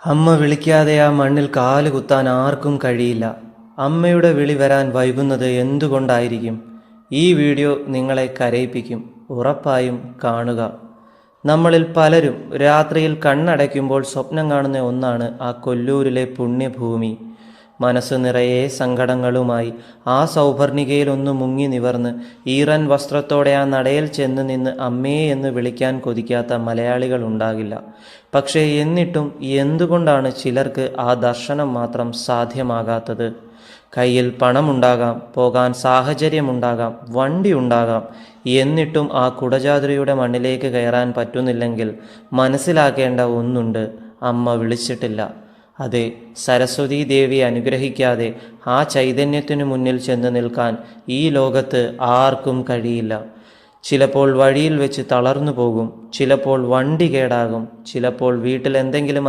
അമ്മ വിളിക്കാതെ ആ മണ്ണിൽ കാല് കുത്താൻ ആർക്കും കഴിയില്ല. അമ്മയുടെ വിളി വരാൻ വൈകുന്നത് എന്തുകൊണ്ടായിരിക്കും? ഈ വീഡിയോ നിങ്ങളെ കരയിപ്പിക്കും. ഉറപ്പായും കാണുക. നമ്മളിൽ പലരും രാത്രിയിൽ കണ്ണടയ്ക്കുമ്പോൾ സ്വപ്നം കാണുന്ന ഒന്നാണ് ആ കൊല്ലൂരിലെ പുണ്യഭൂമി. മനസ്സ് നിറയെ സങ്കടങ്ങളുമായി ആ സൗവർണികയിലൊന്ന് മുങ്ങി നിവർന്ന് ഈറൻ വസ്ത്രത്തോടെ ആ നടയിൽ ചെന്ന് നിന്ന് അമ്മേ എന്ന് വിളിക്കാൻ കൊതിക്കാത്ത മലയാളികൾ ഉണ്ടാകില്ല. പക്ഷേ എന്നിട്ടും എന്തുകൊണ്ടാണ് ചിലർക്ക് ആ ദർശനം മാത്രം സാധ്യമാകാത്തത്? കയ്യിൽ പണമുണ്ടാകാം, പോകാൻ സാഹചര്യമുണ്ടാകാം, വണ്ടി ഉണ്ടാകാം, എന്നിട്ടും ആ കുടജാദ്രിയുടെ മണ്ണിലേക്ക് കയറാൻ പറ്റുന്നില്ലെങ്കിൽ മനസ്സിലാക്കേണ്ട ഒന്നുണ്ട്: അമ്മ വിളിച്ചിട്ടില്ല. അതെ, സരസ്വതീ ദേവി അനുഗ്രഹിക്കാതെ ആ ചൈതന്യത്തിനു മുന്നിൽ ചെന്ന് നിൽക്കാൻ ഈ ലോകത്ത് ആർക്കും കഴിയില്ല. ചിലപ്പോൾ വഴിയിൽ വെച്ച് തളർന്നു പോകും, ചിലപ്പോൾ വണ്ടി കേടാകും, ചിലപ്പോൾ വീട്ടിൽ എന്തെങ്കിലും